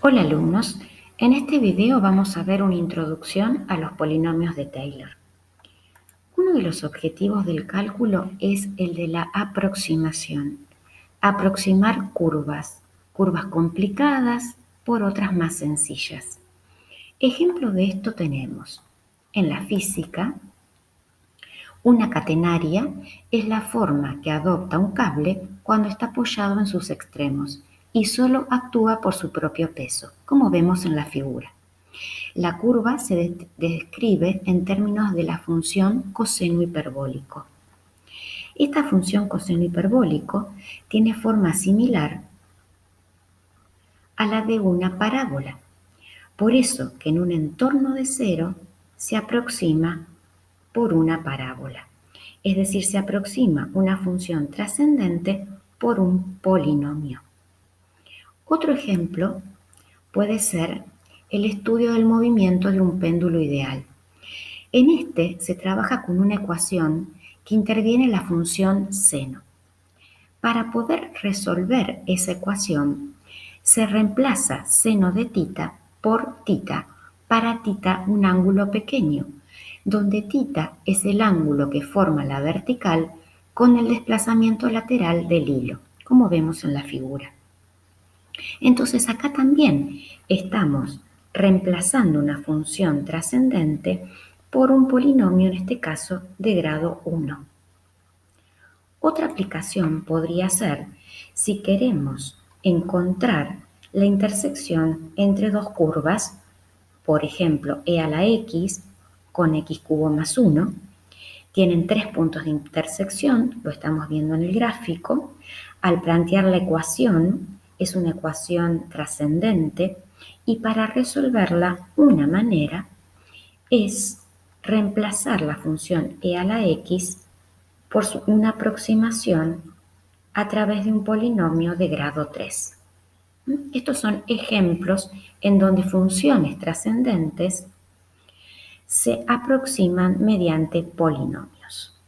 Hola alumnos, en este video vamos a ver una introducción a los polinomios de Taylor. Uno de los objetivos del cálculo es el de la aproximación. Aproximar curvas complicadas por otras más sencillas. Ejemplo de esto tenemos en la física. Una catenaria es la forma que adopta un cable cuando está apoyado en sus extremos y solo actúa por su propio peso, como vemos en la figura. La curva se describe en términos de la función coseno hiperbólico. Esta función coseno hiperbólico tiene forma similar a la de una parábola. Por eso que en un entorno de cero se aproxima por una parábola. Es decir, se aproxima una función trascendente por un polinomio. Otro ejemplo puede ser el estudio del movimiento de un péndulo ideal. En este se trabaja con una ecuación que interviene la función seno. Para poder resolver esa ecuación, se reemplaza seno de tita por tita, para tita un ángulo pequeño, donde tita es el ángulo que forma la vertical con el desplazamiento lateral del hilo, como vemos en la figura. Entonces acá también estamos reemplazando una función trascendente por un polinomio, en este caso de grado 1. Otra aplicación podría ser si queremos encontrar la intersección entre dos curvas, por ejemplo, e a la x con x cubo más 1, tienen 3 puntos de intersección, lo estamos viendo en el gráfico. Al plantear la ecuación, es una ecuación trascendente y para resolverla una manera es reemplazar la función e a la x por una aproximación a través de un polinomio de grado 3. Estos son ejemplos en donde funciones trascendentes se aproximan mediante polinomios.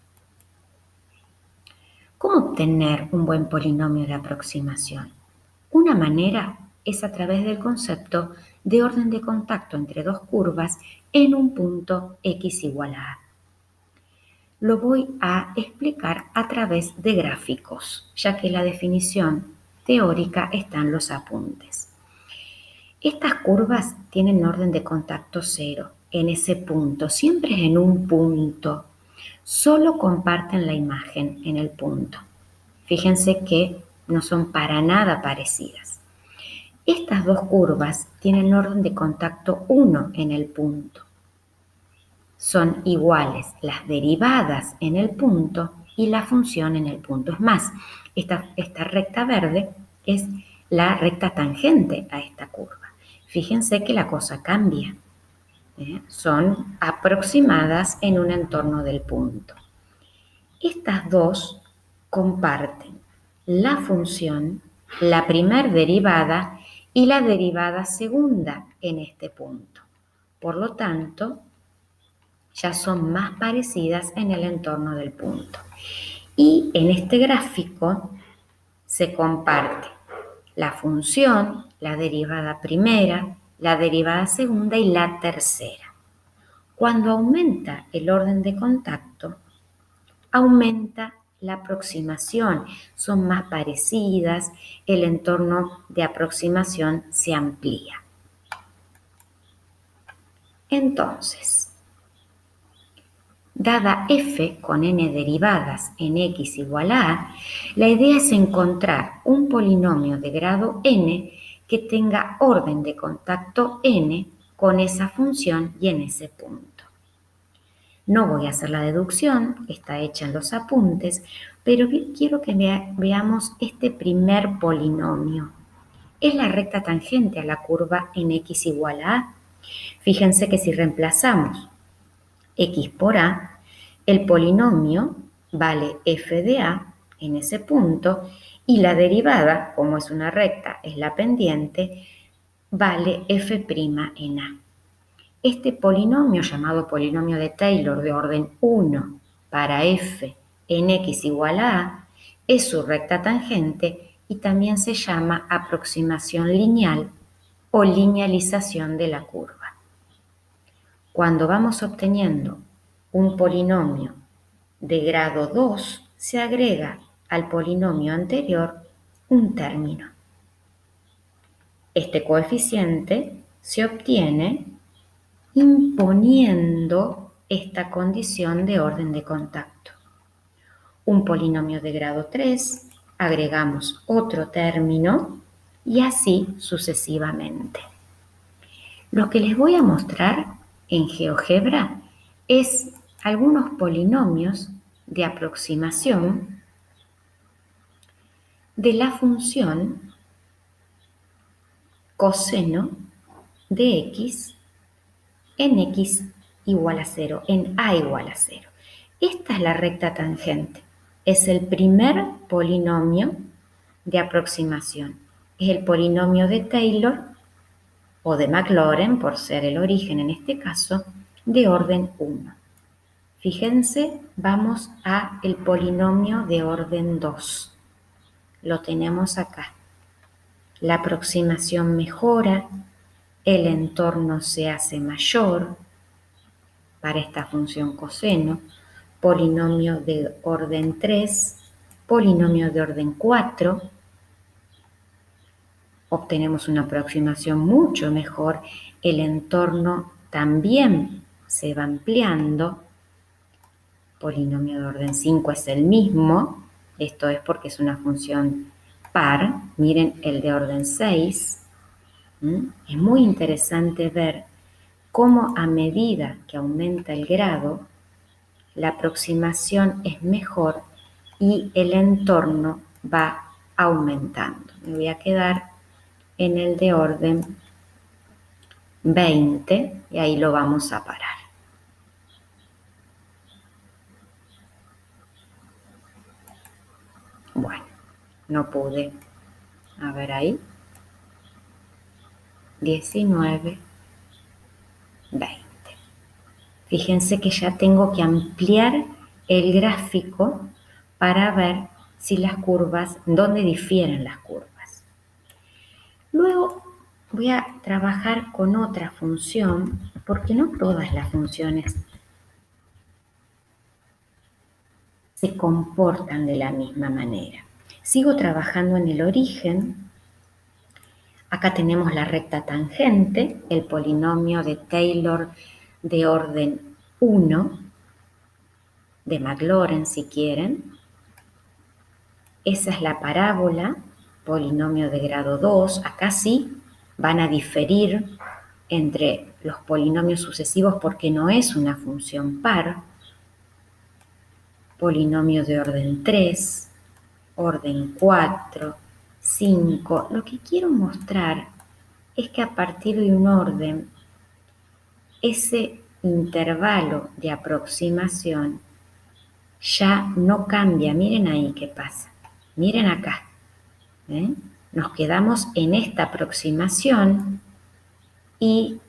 ¿Cómo obtener un buen polinomio de aproximación? Una manera es a través del concepto de orden de contacto entre dos curvas en un punto x igual a a. Lo voy a explicar a través de gráficos, ya que la definición teórica está en los apuntes. Estas curvas tienen orden de contacto 0 en ese punto, siempre en un punto. Solo comparten la imagen en el punto. Fíjense que no son para nada parecidas. Estas dos curvas tienen orden de contacto 1 en el punto. Son iguales las derivadas en el punto y la función en el punto. Es más, esta recta verde es la recta tangente a esta curva. Fíjense que la cosa cambia. Son aproximadas en un entorno del punto. Estas dos comparten la función, la primer derivada y la derivada segunda en este punto. Por lo tanto, ya son más parecidas en el entorno del punto. Y en este gráfico se comparte la función, la derivada primera, la derivada segunda y la tercera. Cuando aumenta el orden de contacto, aumenta la aproximación, son más parecidas, el entorno de aproximación se amplía. Entonces, dada f con n derivadas en x igual a a, la idea es encontrar un polinomio de grado n que tenga orden de contacto n con esa función y en ese punto. No voy a hacer la deducción, está hecha en los apuntes, pero quiero que veamos este primer polinomio. Es la recta tangente a la curva en x igual a a. Fíjense que si reemplazamos x por a, el polinomio vale f de a en ese punto y la derivada, como es una recta, es la pendiente, vale f' en a. Este polinomio, llamado polinomio de Taylor de orden 1 para f en x igual a a, es su recta tangente y también se llama aproximación lineal o linealización de la curva. Cuando vamos obteniendo un polinomio de grado 2, se agrega al polinomio anterior un término. Este coeficiente se obtiene imponiendo esta condición de orden de contacto. Un polinomio de grado 3, agregamos otro término y así sucesivamente. Lo que les voy a mostrar en GeoGebra es algunos polinomios de aproximación de la función coseno de x en x igual a 0, en a igual a 0. Esta es la recta tangente. Es el primer polinomio de aproximación. Es el polinomio de Taylor o de Maclaurin, por ser el origen en este caso, de orden 1. Fíjense, vamos a el polinomio de orden 2. Lo tenemos acá. La aproximación mejora, el entorno se hace mayor para esta función coseno, polinomio de orden 3, polinomio de orden 4. Obtenemos una aproximación mucho mejor, el entorno también se va ampliando, polinomio de orden 5 es el mismo, esto es porque es una función par, miren el de orden 6. Es muy interesante ver cómo a medida que aumenta el grado, la aproximación es mejor y el entorno va aumentando. Me voy a quedar en el de orden 20 y ahí lo vamos a parar. Bueno, no pude. A ver ahí. 19, 20. Fíjense que ya tengo que ampliar el gráfico para ver si las curvas, dónde difieren las curvas. Luego voy a trabajar con otra función, porque no todas las funciones se comportan de la misma manera. Sigo trabajando en el origen. Acá tenemos la recta tangente, el polinomio de Taylor de orden 1, de Maclaurin si quieren. Esa es la parábola, polinomio de grado 2. Acá sí van a diferir entre los polinomios sucesivos porque no es una función par. Polinomio de orden 3, orden 4, 5. Lo que quiero mostrar es que a partir de un orden, ese intervalo de aproximación ya no cambia. Miren ahí qué pasa. Miren acá. Nos quedamos en esta aproximación y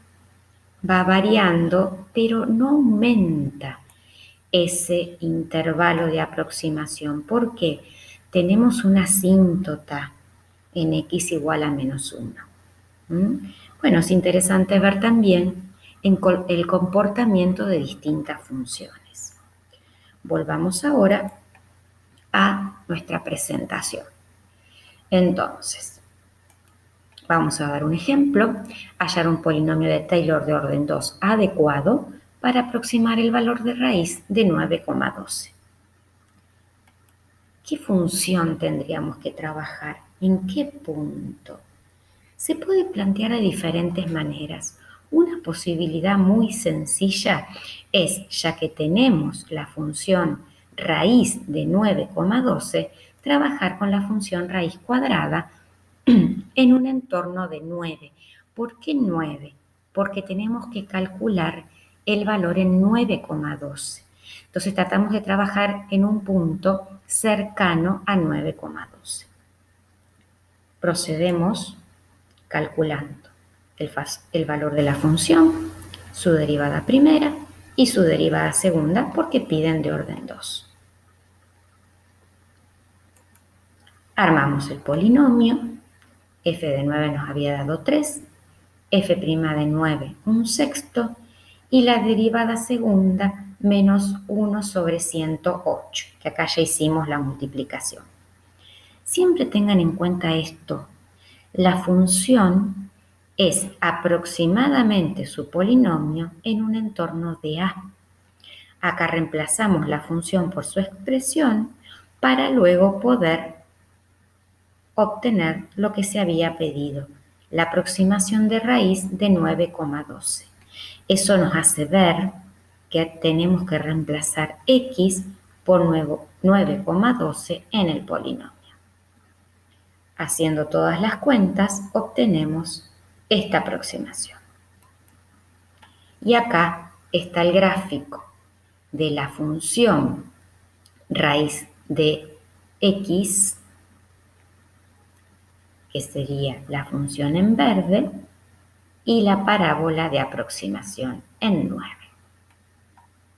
va variando, pero no aumenta ese intervalo de aproximación. ¿Por qué? Tenemos una asíntota en x igual a menos 1. Bueno, es interesante ver también el comportamiento de distintas funciones. Volvamos ahora a nuestra presentación. Entonces, vamos a dar un ejemplo. Hallar un polinomio de Taylor de orden 2 adecuado para aproximar el valor de raíz de 9,12. ¿Qué función tendríamos que trabajar? ¿En qué punto? Se puede plantear de diferentes maneras. Una posibilidad muy sencilla es, ya que tenemos la función raíz de 9,12, trabajar con la función raíz cuadrada en un entorno de 9. ¿Por qué 9? Porque tenemos que calcular el valor en 9,12. Entonces tratamos de trabajar en un punto cercano a 9,12. Procedemos calculando el valor de la función, su derivada primera y su derivada segunda, porque piden de orden 2. Armamos el polinomio, f de 9 nos había dado 3, f' de 9 un sexto y la derivada segunda menos 1 sobre 108, que acá ya hicimos la multiplicación. Siempre tengan en cuenta esto. La función es aproximadamente su polinomio en un entorno de A. Acá reemplazamos la función por su expresión para luego poder obtener lo que se había pedido, la aproximación de raíz de 9,12. Eso nos hace ver que tenemos que reemplazar x por 9,12 en el polinomio. Haciendo todas las cuentas, obtenemos esta aproximación. Y acá está el gráfico de la función raíz de x, que sería la función en verde, y la parábola de aproximación en 9.